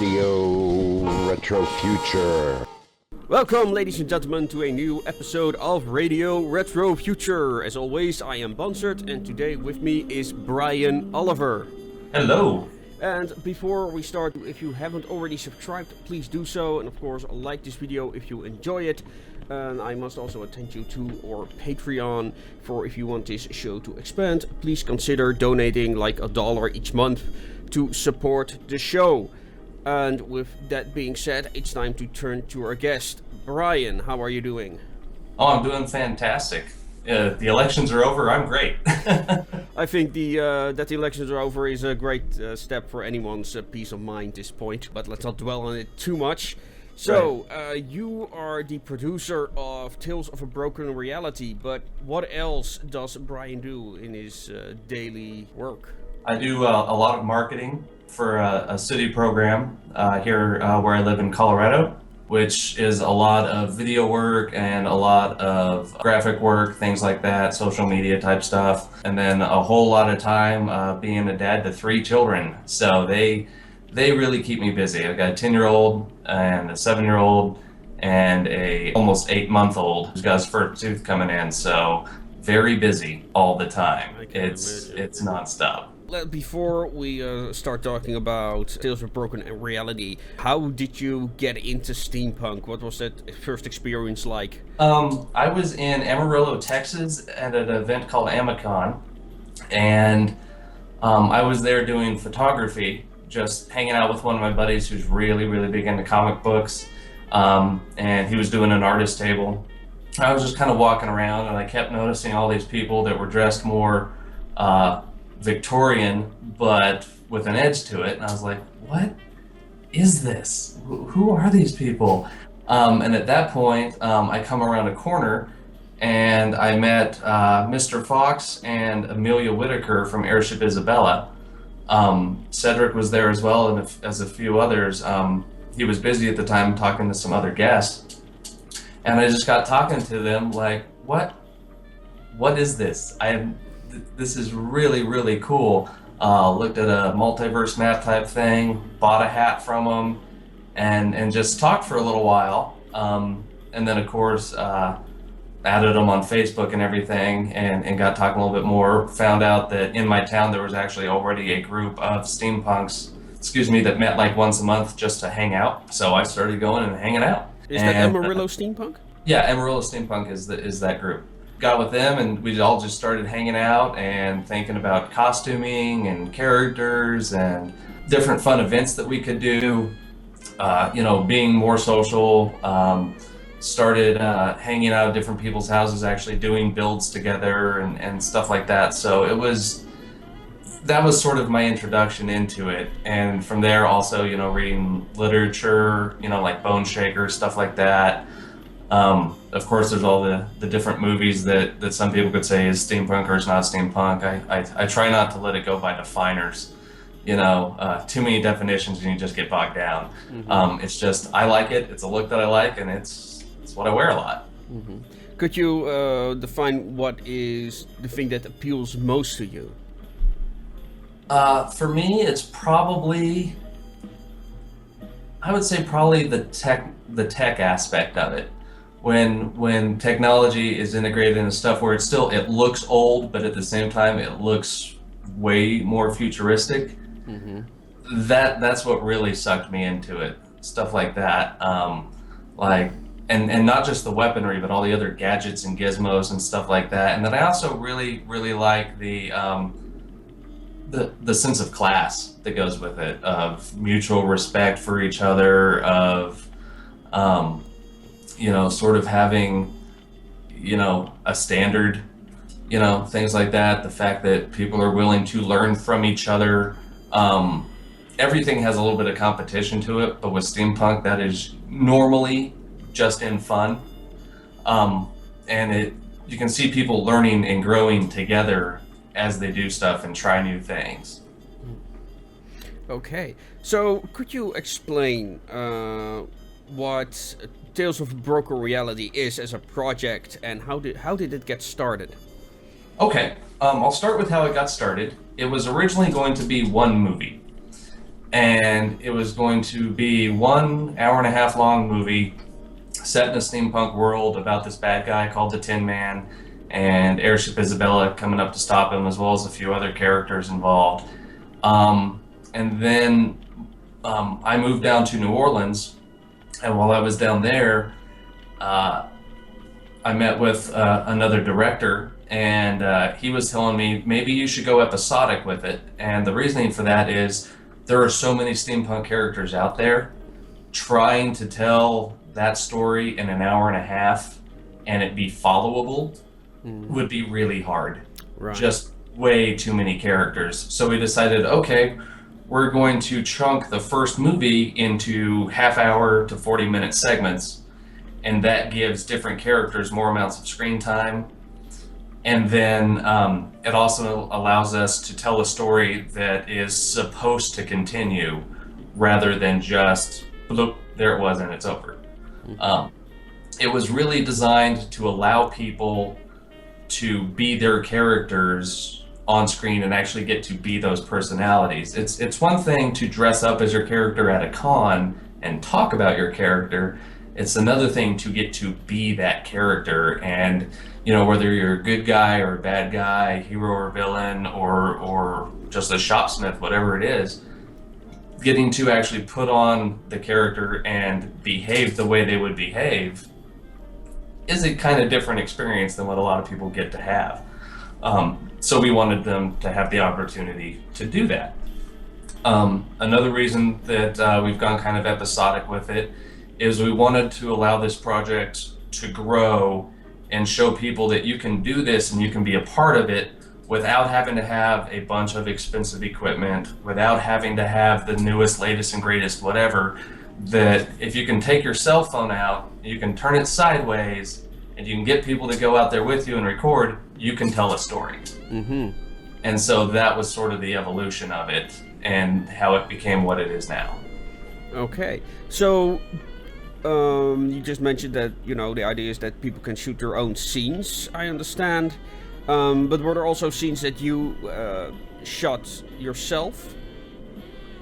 Radio Retrofuture. Welcome, ladies and gentlemen, to a new episode of Radio Retrofuture. As always, I am Bansert, and today with me is Bryan Oliver. Hello. And before we start, if you haven't already subscribed, please do so. And of course, like this video if you enjoy it. And I must also attend you to our Patreon for if you want this show to expand. Please consider donating like $1 each month to support the show. And with that being said, it's time to turn to our guest. Bryan, how are you doing? Oh, I'm doing fantastic. The elections are over. I'm great. I think that the elections are over is a great step for anyone's peace of mind at this point. But let's not dwell on it too much. So, you are the producer of Tales of a Broken Reality. But what else does Bryan do in his daily work? I do a lot of marketing for a city program here where I live in Colorado, which is a lot of video work and a lot of graphic work, things like that, social media type stuff, and then a whole lot of time being a dad to 3 children. So they really keep me busy. I've got a 10-year-old and a 7-year-old and a almost 8-month-old who's got his first tooth coming in. So very busy all the time. It's nonstop. Before we start talking about Tales of Broken Reality, how did you get into steampunk? What was that first experience like? I was in Amarillo, Texas at an event called Amicon, and I was there doing photography, just hanging out with one of my buddies who's really, really big into comic books, and he was doing an artist table. I was just kind of walking around, and I kept noticing all these people that were dressed more Victorian, but with an edge to it, and I was like, what is this? Who are these people? And at that point, I come around a corner and I met Mr. Fox and Amelia Whitaker from Airship Isabella. Cedric was there as well, and as a few others. He was busy at the time talking to some other guests, and I just got talking to them like, what is this? This is really, really cool. Looked at a multiverse map type thing, bought a hat from them, and just talked for a little while. And then, of course, added them on Facebook and everything, and got talking a little bit more. Found out that in my town there was actually already a group of steampunks, that met like once a month just to hang out. So I started going and hanging out. Is that Amarillo Steampunk? Yeah, Amarillo Steampunk is that group. Got with them, and we all just started hanging out and thinking about costuming and characters and different fun events that we could do. Being more social. Started hanging out at different people's houses, actually doing builds together and stuff like that. So that was sort of my introduction into it. And from there also, reading literature, like Bone Shaker, stuff like that. Of course, there's all the different movies that some people could say is steampunk or is not steampunk. I try not to let it go by definers. Too many definitions and you just get bogged down. Mm-hmm. It's just, I like it. It's a look that I like, and it's what I wear a lot. Mm-hmm. Could you define what is the thing that appeals most to you? For me, it's probably, I would say probably the tech aspect of it. When technology is integrated into stuff where it looks old, but at the same time it looks way more futuristic. Mm-hmm. That's what really sucked me into it. Stuff like that, and not just the weaponry, but all the other gadgets and gizmos and stuff like that. And then I also really, really like the sense of class that goes with it, of mutual respect for each other, of sort of having, a standard, things like that. The fact that people are willing to learn from each other. Everything has a little bit of competition to it, but with steampunk, that is normally just in fun. And you can see people learning and growing together as they do stuff and try new things. Okay, so could you explain what Tales of a Broken Reality is as a project, and how did it get started? Okay, I'll start with how it got started. It was originally going to be one movie, and it was going to be 1 hour and a half long movie set in a steampunk world about this bad guy called the Tin Man and Airship Isabella coming up to stop him, as well as a few other characters involved. And then I moved down to New Orleans, and while I was down there, I met with another director, and he was telling me maybe you should go episodic with it. And the reasoning for that is there are so many steampunk characters out there. Trying to tell that story in an hour and a half and it be followable would be really hard. Right. Just way too many characters. So we decided, okay, we're going to chunk the first movie into half-hour to 40-minute segments, and that gives different characters more amounts of screen time. And then it also allows us to tell a story that is supposed to continue rather than just, look, there it was and it's over. It was really designed to allow people to be their characters on screen and actually get to be those personalities. It's one thing to dress up as your character at a con and talk about your character. It's another thing to get to be that character, and whether you're a good guy or a bad guy, hero or villain, or just a shopsmith, whatever it is, getting to actually put on the character and behave the way they would behave is a kind of different experience than what a lot of people get to have. So we wanted them to have the opportunity to do that. Another reason that we've gone kind of episodic with it is we wanted to allow this project to grow and show people that you can do this and you can be a part of it without having to have a bunch of expensive equipment, without having to have the newest, latest, and greatest whatever. That if you can take your cell phone out, you can turn it sideways, and you can get people to go out there with you and record, you can tell a story. Mm-hmm. And so that was sort of the evolution of it and how it became what it is now. Okay, so you just mentioned that the idea is that people can shoot their own scenes. I understand, but were there also scenes that you shot yourself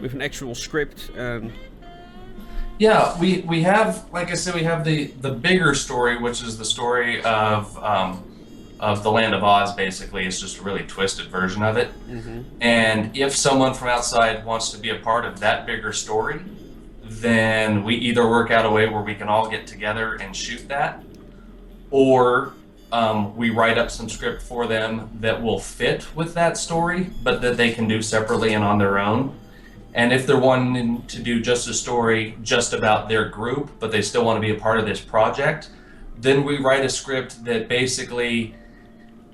with an actual script? Yeah, we have, like I said, we have the bigger story, which is the story of the Land of Oz. Basically, it's just a really twisted version of it. Mm-hmm. And if someone from outside wants to be a part of that bigger story, then we either work out a way where we can all get together and shoot that, or we write up some script for them that will fit with that story, but that they can do separately and on their own. And if they're wanting to do just a story just about their group, but they still want to be a part of this project, then we write a script that basically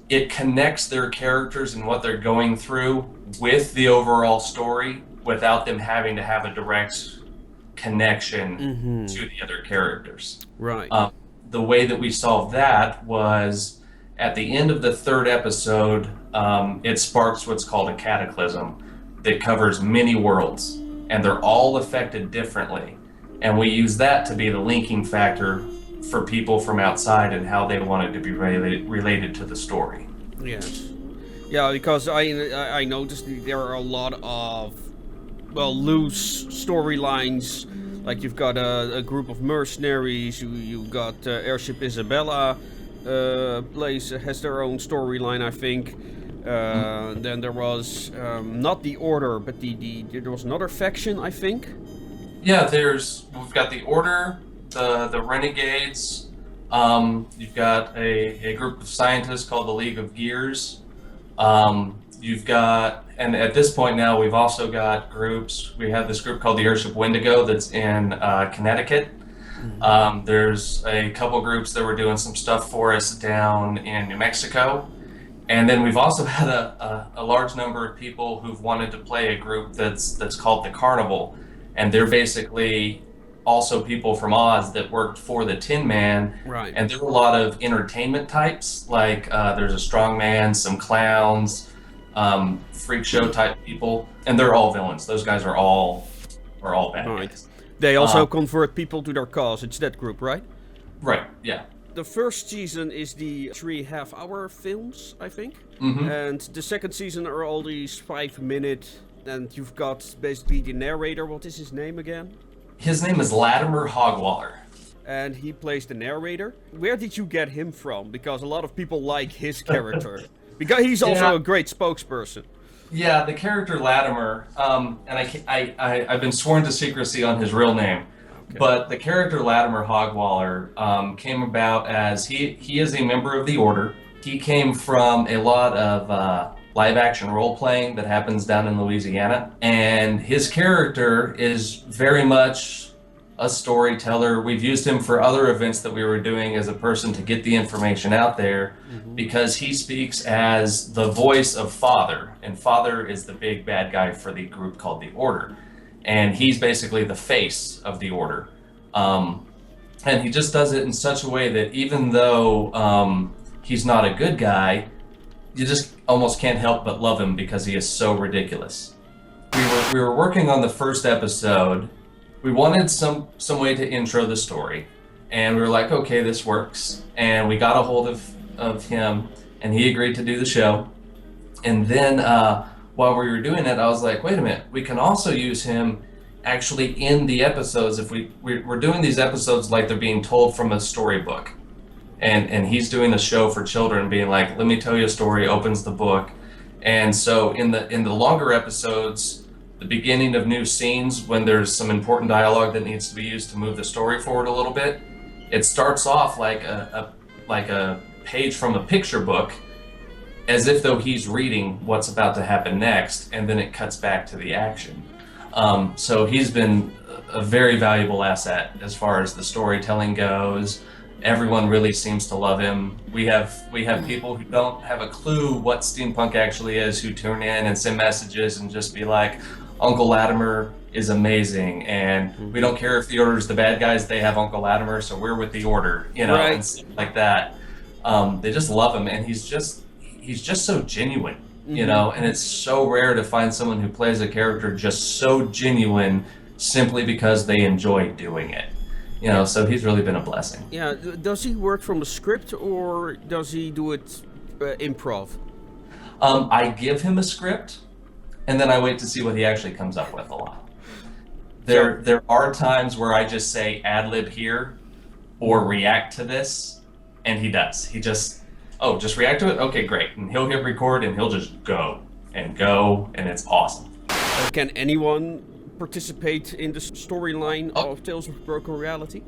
it connects their characters and what they're going through with the overall story without them having to have a direct connection to the other characters. Right. The way that we solved that was at the end of the third episode, it sparks what's called a cataclysm that covers many worlds, and they're all affected differently. And we use that to be the linking factor for people from outside and how they want it to be related to the story. Yes. Yeah, because I noticed there are a lot of loose storylines. Like you've got a group of mercenaries. You've got Airship Isabella has their own storyline, I think. Then there was not the Order, but there was another faction, I think. Yeah, we've got the Order, the Renegades. You've got a group of scientists called the League of Gears. You've got, and at this point now, we've also got groups. We have this group called the Airship Wendigo that's in Connecticut. There's a couple groups that were doing some stuff for us down in New Mexico. And then we've also had a large number of people who've wanted to play a group that's called the Carnival. And they're basically also people from Oz that worked for the Tin Man. Right. And there were a lot of entertainment types, like there's a strongman, some clowns, freak show type people, and they're all villains. Those guys are all bad guys. They also convert people to their cause. It's that group, right? Right, yeah. The first season is the 3.5-hour films, I think. Mm-hmm. And the second season are all these 5-minute And you've got basically the narrator. What is his name again? His name is Latimer Hogwaller. And he plays the narrator. Where did you get him from? Because a lot of people like his character. Because he's also a great spokesperson. Yeah, the character Latimer, and I've been sworn to secrecy on his real name, but the character Latimer Hogwaller came about as he is a member of the Order. He came from a lot of live-action role-playing that happens down in Louisiana, and his character is very much a storyteller. We've used him for other events that we were doing as a person to get the information out there, because he speaks as the voice of Father, and Father is the big bad guy for the group called the Order, and he's basically the face of the Order. And he just does it in such a way that even though he's not a good guy, you just almost can't help but love him because he is so ridiculous. We were working on the first episode. We wanted some way to intro the story, and we were like, okay, this works. And we got a hold of him, and he agreed to do the show. And then while we were doing it, I was like, wait a minute, we can also use him actually in the episodes. If we're doing these episodes like they're being told from a storybook, and he's doing a show for children, being like, let me tell you a story, opens the book. And so in the longer episodes, the beginning of new scenes, when there's some important dialogue that needs to be used to move the story forward a little bit, it starts off like a page from a picture book, as if though he's reading what's about to happen next, and then it cuts back to the action. So he's been a very valuable asset as far as the storytelling goes. Everyone really seems to love him. We have people who don't have a clue what steampunk actually is, who tune in and send messages and just be like, Uncle Latimer is amazing, and we don't care if the Order's the bad guys, they have Uncle Latimer, so we're with the Order, you know, right. And stuff like that. They just love him, and he's just so genuine, you know, and it's so rare to find someone who plays a character just so genuine simply because they enjoy doing it. You know, so he's really been a blessing. Yeah, does he work from a script, or does he do it improv? I give him a script, and then I wait to see what he actually comes up with a lot. There are times where I just say ad-lib here, or react to this, and he does. He just react to it? Okay, great. And he'll hit record, and he'll just go, and it's awesome. Can anyone participate in the storyline of Tales of Broken Reality?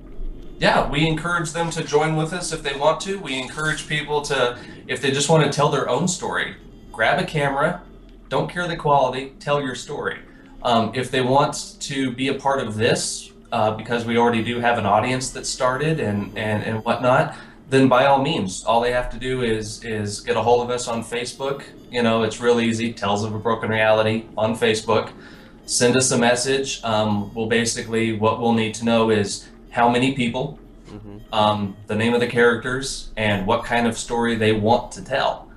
Yeah, we encourage them to join with us if they want to. We encourage people to, if they just want to tell their own story, grab a camera, don't care the quality, tell your story. If they want to be a part of this, because we already do have an audience that started and whatnot, then by all means, all they have to do is get a hold of us on Facebook. You know, it's real easy, Tales of a Broken Reality on Facebook. Send us a message. We'll basically, what we'll need to know is how many people, the name of the characters, and what kind of story they want to tell.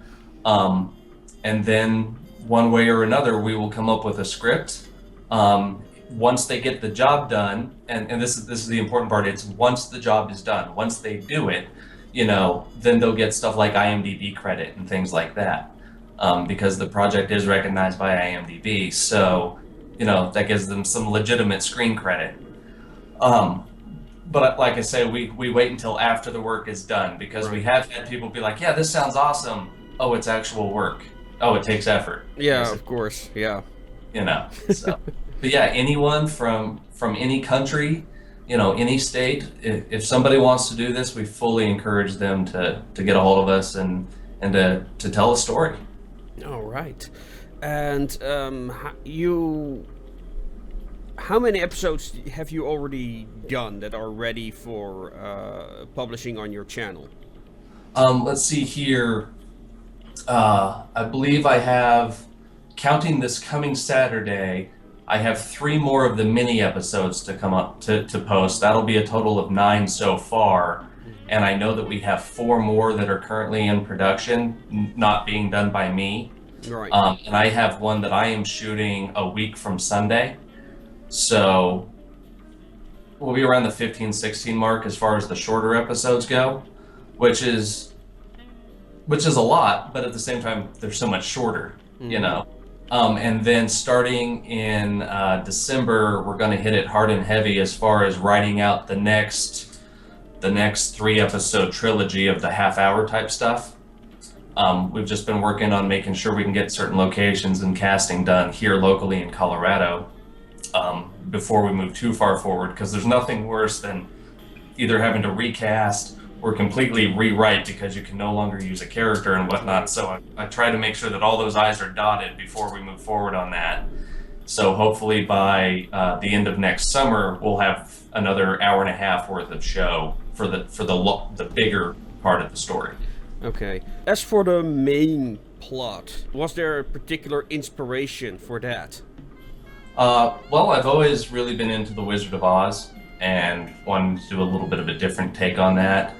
And then one way or another, we will come up with a script. Once they get the job done, and this is the important part, it's once the job is done, once they do it, you know, then they'll get stuff like IMDb credit and things like that, because the project is recognized by IMDb. So, you know, that gives them some legitimate screen credit. But like I say, we wait until after the work is done, because we have had people be like, yeah, this sounds awesome. Oh, it's actual work. Oh, it takes effort. Yeah, of course, yeah. You know, so. But yeah, anyone from any country, you know, any state, if somebody wants to do this, we fully encourage them to get a hold of us and to tell a story. All right. And how many episodes have you already done that are ready for publishing on your channel? Let's see here. I believe I have, counting this coming Saturday, I have 3 more of the mini episodes to come up to post. That'll be a total of 9 so far. And I know that we have 4 more that are currently in production, not being done by me. Right. And I have one that I am shooting a week from Sunday. So we'll be around the 15, 16 mark as far as the shorter episodes go, which is a lot, but at the same time, they're so much shorter, you know? And then starting in December, we're going to hit it hard and heavy as far as writing out the next 3-episode trilogy of the half-hour type stuff. We've just been working on making sure we can get certain locations and casting done here locally in Colorado before we move too far forward, because there's nothing worse than either having to recast or completely rewrite because you can no longer use a character and whatnot. So I try to make sure that all those I's are dotted before we move forward on that. So hopefully by the end of next summer, we'll have another hour and a half worth of show for the bigger part of the story. Okay. As for the main plot, was there a particular inspiration for that? Well, I've always really been into The Wizard of Oz and wanted to do a little bit of a different take on that.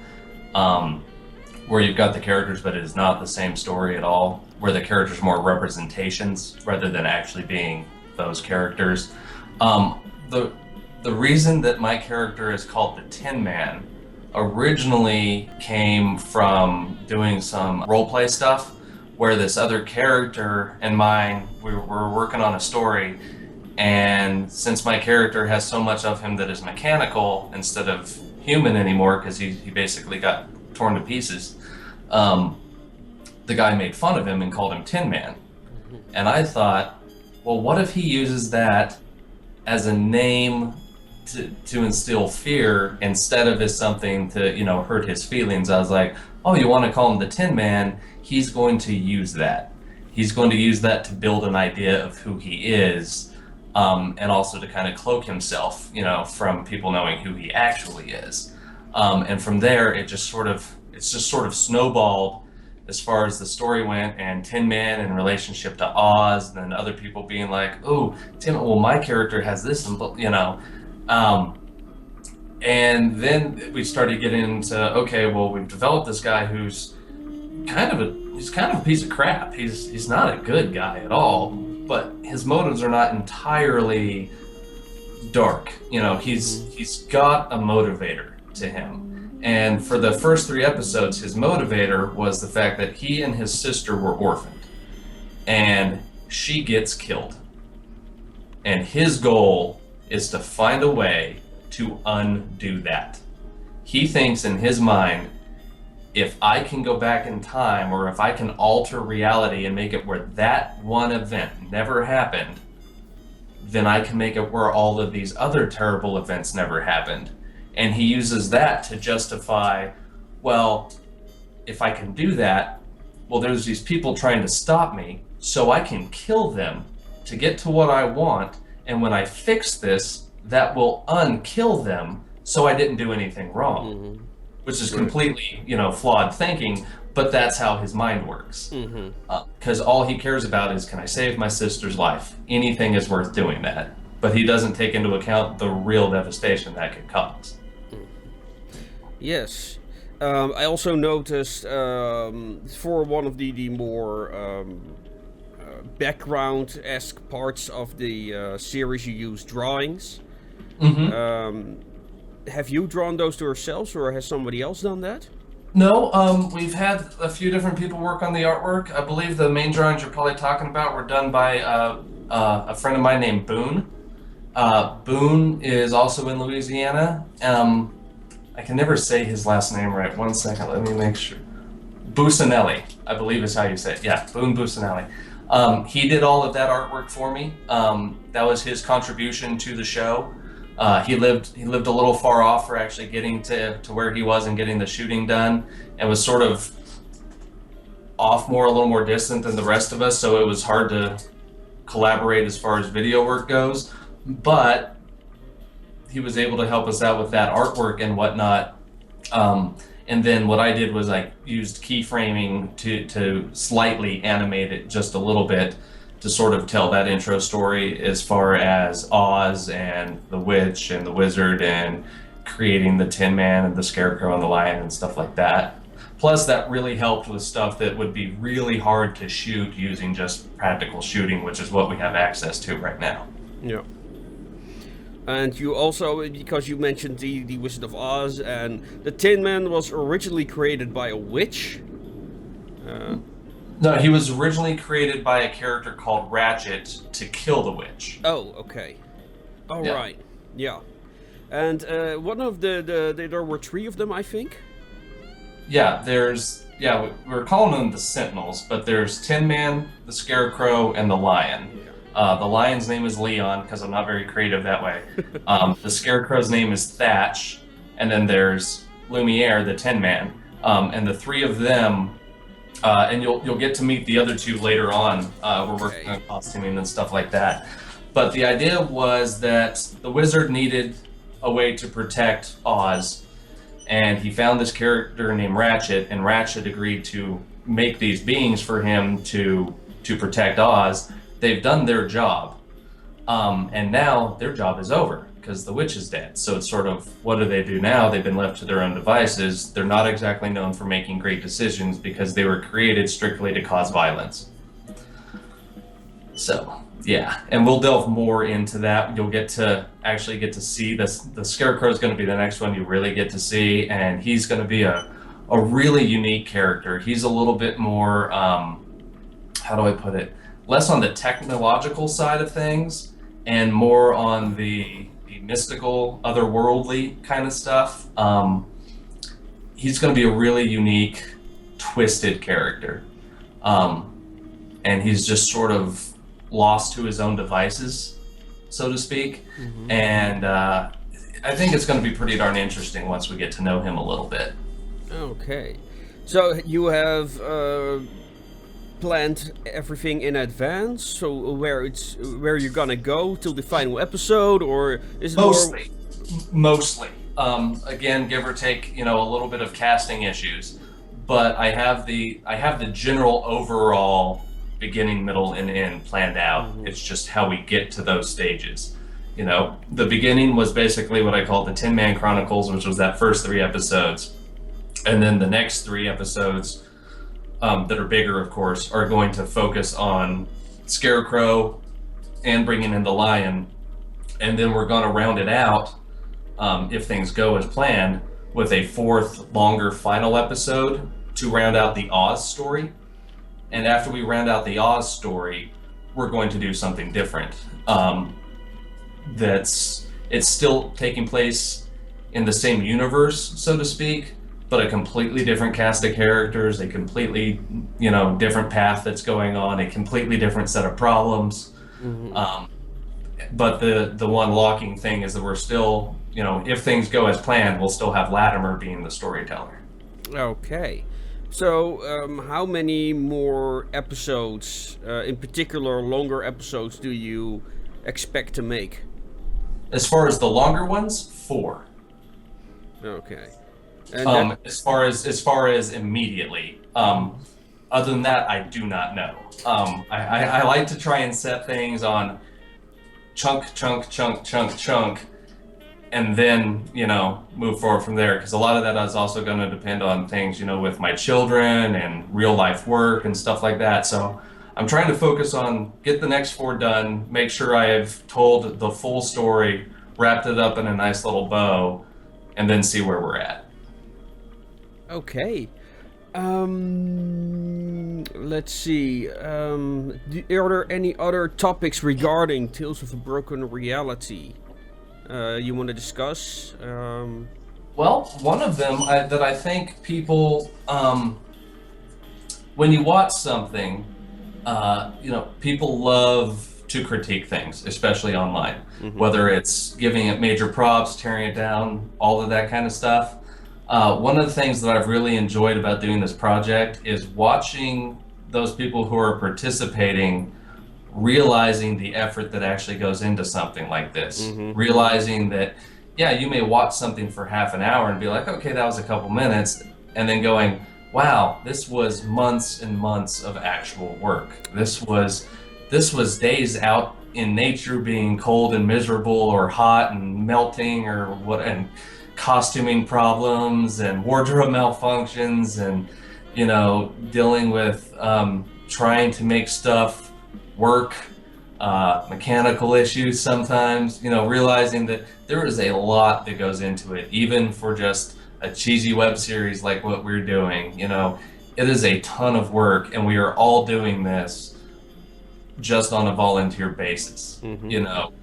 Where you've got the characters, but it is not the same story at all, where the characters are more representations rather than actually being those characters. The reason that my character is called the Tin Man originally came from doing some roleplay stuff where this other character and mine, we were working on a story, and since my character has so much of him that is mechanical instead of human anymore, because he basically got torn to pieces, the guy made fun of him and called him Tin Man. And I thought, well, what if he uses that as a name to instill fear instead of as something to, hurt his feelings? I was like, oh, you want to call him the Tin Man? He's going to use that. He's going to use that to build an idea of who he is, and also to kind of cloak himself, from people knowing who he actually is. And from there, it's just sort of snowballed as far as the story went, and Tin Man in relationship to Oz, and then other people being like, oh, well, my character has this, and then we started getting into, okay, well, we've developed this guy who's kind of a piece of crap. He's not a good guy at all, but his motives are not entirely dark. He's got a motivator to him. And for the first 3 episodes, his motivator was the fact that he and his sister were orphaned, and she gets killed. And his goal is to find a way to undo that. He thinks in his mind, if I can go back in time, or if I can alter reality and make it where that one event never happened, then I can make it where all of these other terrible events never happened. And he uses that to justify, well, if I can do that, well, there's these people trying to stop me, so I can kill them to get to what I want. And when I fix this, that will unkill them, so I didn't do anything wrong. Mm-hmm. Which is completely, flawed thinking, but that's how his mind works. Because all he cares about is, can I save my sister's life? Anything is worth doing that. But he doesn't take into account the real devastation that could cause. Yes. I also noticed for one of the more background-esque parts of the series, you use drawings. Mm-hmm. Have you drawn those to yourselves, or has somebody else done that? No, we've had a few different people work on the artwork. I believe the main drawings you're probably talking about were done by a friend of mine named Boone. Boone is also in Louisiana. I can never say his last name right. One second, let me make sure. Busanelli, I believe is how you say it. Yeah, Boone Busanelli. He did all of that artwork for me. That was his contribution to the show. He lived a little far off for actually getting to where he was and getting the shooting done, and was sort of off a little more distant than the rest of us, so it was hard to collaborate as far as video work goes. But he was able to help us out with that artwork and whatnot. And then what I did was I used keyframing to slightly animate it just a little bit to sort of tell that intro story as far as Oz and the witch and the wizard and creating the Tin Man and the Scarecrow and the lion and stuff like that. Plus that really helped with stuff that would be really hard to shoot using just practical shooting, which is what we have access to right now. Yeah. And you also, because you mentioned the Wizard of Oz, and the Tin Man was originally created by a witch. No, he was originally created by a character called Ratchet to kill the witch. Oh, okay. All Yeah. right. Yeah. And one of there were three of them, I think. Yeah, we're calling them the Sentinels, but there's Tin Man, the Scarecrow, and the Lion. The Lion's name is Leon, because I'm not very creative that way. The Scarecrow's name is Thatch, and then there's Lumiere, the Tin Man. And the three of them, and you'll get to meet the other two later on. We're working on costuming and stuff like that. But the idea was that the wizard needed a way to protect Oz, and he found this character named Ratchet, and Ratchet agreed to make these beings for him to protect Oz. They've done their job, and now their job is over because the witch is dead. So it's sort of, what do they do now? They've been left to their own devices. They're not exactly known for making great decisions because they were created strictly to cause violence. So, yeah, and we'll delve more into that. You'll get to see this. The Scarecrow is going to be the next one you really get to see, and he's going to be a really unique character. He's a little bit more, how do I put it? Less on the technological side of things and more on the mystical, otherworldly kind of stuff. He's going to be a really unique, twisted character. And he's just sort of lost to his own devices, so to speak. Mm-hmm. And I think it's going to be pretty darn interesting once we get to know him a little bit. Okay. So you have planned everything in advance, so where you're gonna go till the final episode, or is it mostly again, give or take, a little bit of casting issues, but I have the general overall beginning, middle, and end planned out. Mm-hmm. It's just how we get to those stages. The beginning was basically what I call the Tin Man Chronicles, which was that first 3 episodes, and then the next 3 episodes that are bigger, of course, are going to focus on Scarecrow and bringing in the Lion. And then we're going to round it out, if things go as planned, with a 4th, longer final episode to round out the Oz story. And after we round out the Oz story, we're going to do something different. It's still taking place in the same universe, so to speak, but a completely different cast of characters, a completely, different path that's going on, a completely different set of problems. Mm-hmm. But the one locking thing is that we're still, if things go as planned, we'll still have Latimer being the storyteller. Okay. So, how many more episodes, in particular longer episodes, do you expect to make? As far as the longer ones, 4. Okay. And as far as immediately, other than that, I do not know. I like to try and set things on chunk, and then move forward from there, because a lot of that is also going to depend on things with my children and real life work and stuff like that. So I'm trying to focus on get the next 4 done, make sure I've told the full story, wrapped it up in a nice little bow, and then see where we're at. Okay. Let's see. Are there any other topics regarding Tales of a Broken Reality you want to discuss? Well, one of them that I think people, when you watch something, people love to critique things, especially online. Mm-hmm. Whether it's giving it major props, tearing it down, all of that kind of stuff. One of the things that I've really enjoyed about doing this project is watching those people who are participating realizing the effort that actually goes into something like this. Mm-hmm. Realizing that, you may watch something for half an hour and be like, okay, that was a couple minutes, and then going, wow, this was months and months of actual work. This was days out in nature being cold and miserable or hot and melting or what, and costuming problems and wardrobe malfunctions and dealing with trying to make stuff work, mechanical issues sometimes, realizing that there is a lot that goes into it, even for just a cheesy web series like what we're doing. it is a ton of work, and we are all doing this just on a volunteer basis. You know,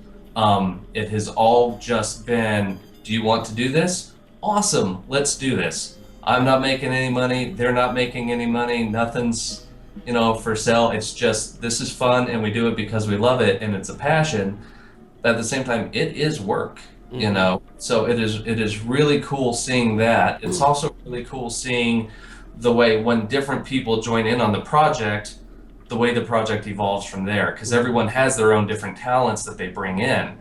it has all just been, do you want to do this? Awesome, let's do this. I'm not making any money, they're not making any money, nothing's, you know, for sale. It's just, this is fun, and we do it because we love it, and it's a passion. But at the same time, it is work, you know. So it is really cool seeing that. It's also really cool seeing the way when different people join in on the project, the way the project evolves from there, because everyone has their own different talents that they bring in.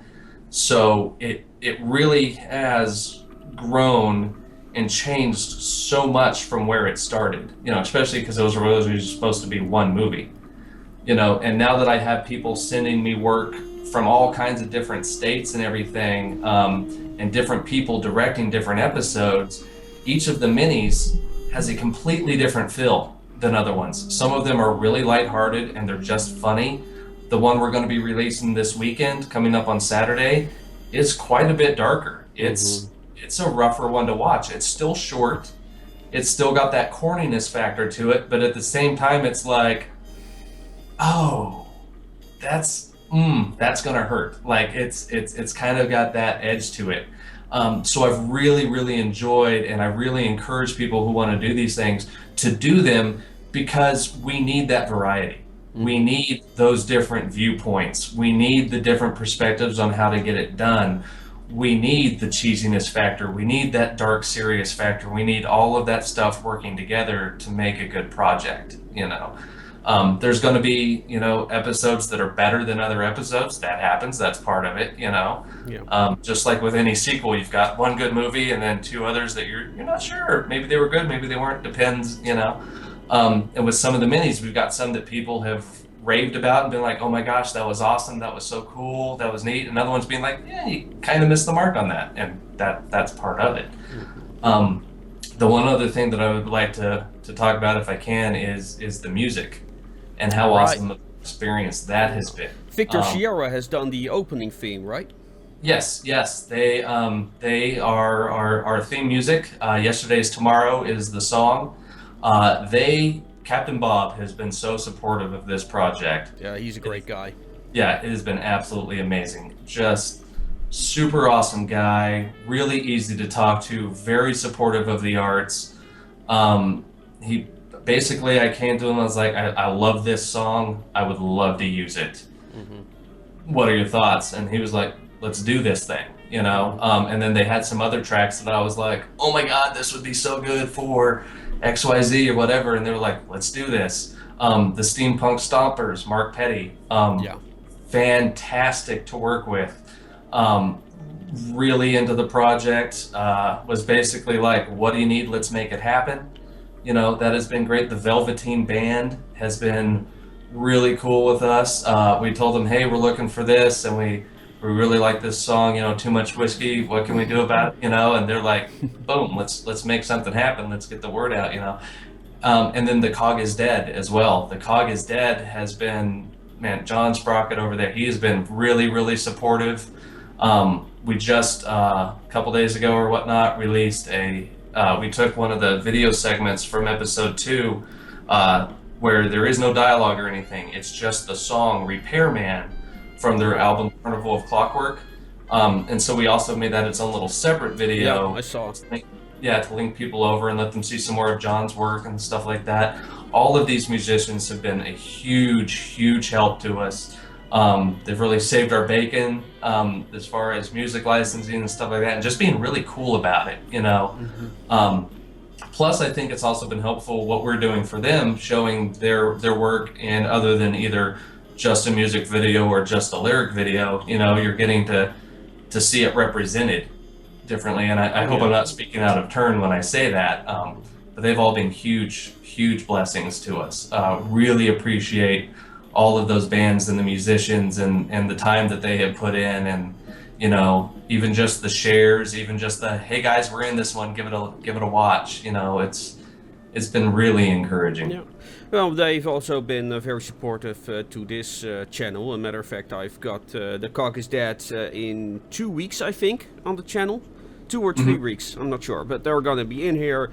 So it really has grown and changed so much from where it started, you know, especially because it was originally supposed to be one movie, you know. And now that I have people sending me work from all kinds of different states and everything, and different people directing different episodes, each of the minis has a completely different feel than other ones. Some of them are really lighthearted and they're just funny. The one we're going to be releasing this weekend, coming up on Saturday, is quite a bit darker. It's a rougher one to watch. It's still short. It's still got that corniness factor to it, but at the same time, it's like, oh, that's gonna hurt. Like it's kind of got that edge to it. So I've really enjoyed, and I really encourage people who want to do these things to do them, because we need that variety. We need those different viewpoints. We need the different perspectives on how to get it done. We need the cheesiness factor. We need that dark, serious factor. We need all of that stuff working together to make a good project, you know. There's going to be, you know, episodes that are better than other episodes. That happens. That's part of it, you know. Yeah. Just like with any sequel, you've got one good movie and then two others that you're not sure. Maybe they were good, maybe they weren't. Depends, you know. And with some of the minis, we've got some that people have raved about and been like, oh my gosh, that was awesome, that was so cool, that was neat. And other ones being like, yeah, you kind of missed the mark on that, and that's part of it. The one other thing that I would like to talk about, if I can, is the music and how awesome of an experience that has been. Victor Sierra has done the opening theme, right? Yes, they are our theme music. Yesterday's Tomorrow is the song. Captain Bob has been so supportive of this project. Yeah, he's a great guy. Yeah, it has been absolutely amazing. Just super awesome guy, really easy to talk to, very supportive of the arts. He basically, I came to him, I was like, I love this song, I would love to use it. What are your thoughts? And he was like, let's do this thing, you know. And then they had some other tracks that I was like, oh my god, this would be so good for XYZ or whatever, and they were like, let's do this. The Steampunk Stompers, Mark Petty, fantastic to work with. Really into the project, was basically like, what do you need? Let's make it happen. You know, that has been great. The Velveteen Band has been really cool with us. We told them, hey, we're looking for this, and we really like this song, you know, Too Much Whiskey, what can we do about it, you know? And they're like, boom, let's make something happen, let's get the word out, you know. And then The Cog is Dead as well. The Cog is Dead has been, man, John Sprocket over there, he has been really supportive. We just, a couple days ago or whatnot, released we took one of the video segments from episode 2, where there is no dialogue or anything, it's just the song Repairman from their album Carnival of Clockwork. And so we also made that its own little separate video. Yeah, I saw. To link people over and let them see some more of John's work and stuff like that. All of these musicians have been a huge help to us. They've really saved our bacon, as far as music licensing and stuff like that, and just being really cool about it, you know. Plus, I think it's also been helpful what we're doing for them, showing their work in other than either just a music video or just a lyric video. You know, you're getting to see it represented differently, and I hope I'm not speaking out of turn when I say that, but they've all been huge blessings to us. Really appreciate all of those bands and the musicians and the time that they have put in, and you know, even just the shares, even just the, hey guys, we're in this one, give it a watch, you know. It's been really encouraging. Yeah. Well, they've also been very supportive to this channel. As a matter of fact, I've got The Cog is Dead in 2 weeks, I think, on the channel. 2 or 3 weeks, I'm not sure. But they're gonna be in here.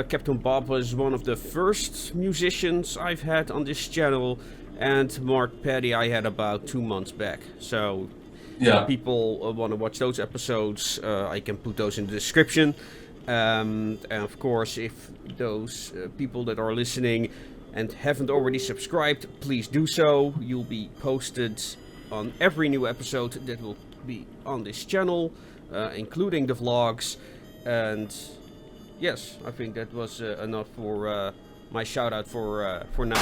Captain Bob was one of the first musicians I've had on this channel, and Mark Petty I had about 2 months back. So Yeah. if people want to watch those episodes, I can put those in the description. And of course, if those people that are listening and haven't already subscribed, please do so. You'll be posted on every new episode that will be on this channel, including the vlogs. And yes, I think that was enough for my shout out for now.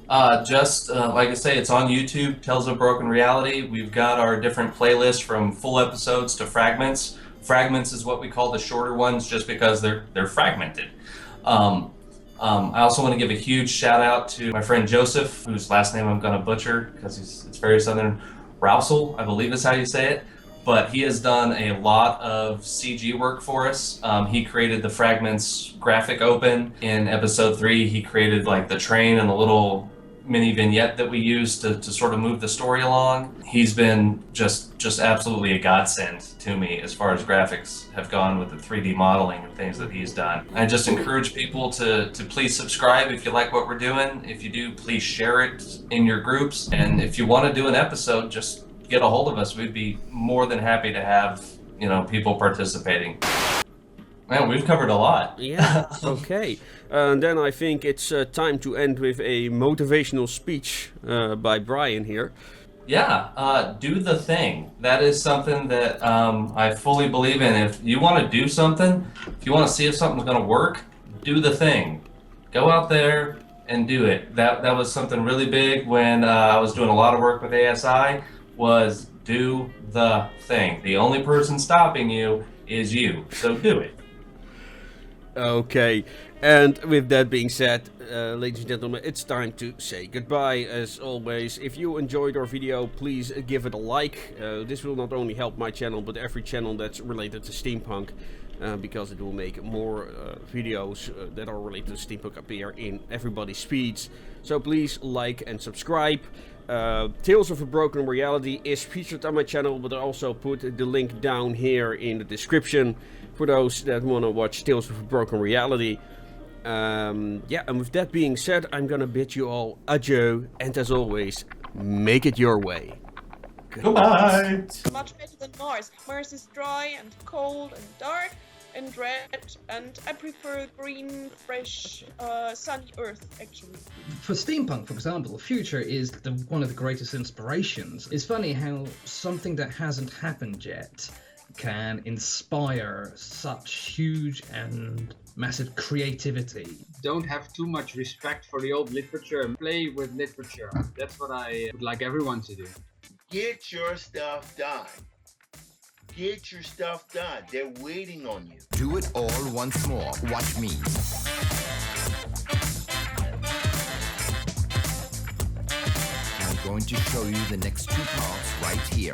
Like I say, it's on YouTube, Tales of Broken Reality. We've got our different playlists from full episodes to fragments. Fragments is what we call the shorter ones just because they're fragmented. I also want to give a huge shout out to my friend Joseph, whose last name I'm going to butcher because it's very southern. Rousel, I believe is how you say it. But he has done a lot of CG work for us. He created the Fragments graphic open. In episode 3, he created like the train and the little mini vignette that we use to sort of move the story along. He's been just absolutely a godsend to me as far as graphics have gone with the 3D modeling and things that he's done. I just encourage people to please subscribe if you like what we're doing. If you do, please share it in your groups. And if you want to do an episode, just get a hold of us. We'd be more than happy to have, people participating. Man, we've covered a lot. Yeah, okay. And then I think it's time to end with a motivational speech by Bryan here. Yeah, do the thing. That is something that I fully believe in. If you want to do something, if you want to see if something's going to work, do the thing. Go out there and do it. That was something really big when I was doing a lot of work with ASI, was do the thing. The only person stopping you is you, so do it. Okay, and with that being said, ladies and gentlemen, it's time to say goodbye. As always, if you enjoyed our video, please give it a like. This will not only help my channel, but every channel that's related to steampunk, because it will make more videos that are related to steampunk appear in everybody's feeds. So please like and subscribe. Tales of a Broken Reality is featured on my channel, but I also put the link down here in the description for those that want to watch Tales of a Broken Reality. Yeah, and with that being said, I'm gonna bid you all adieu, and as always, make it your way. Goodbye! Much better than Mars. Mars is dry and cold and dark and red, and I prefer green, fresh, sunny Earth, actually. For steampunk, for example, future is one of the greatest inspirations. It's funny how something that hasn't happened yet can inspire such huge and massive creativity. Don't have too much respect for the old literature and play with literature. That's what I would like everyone to do. Get your stuff done. Get your stuff done. They're waiting on you. Do it all once more. Watch me. I'm going to show you the next 2 parts right here.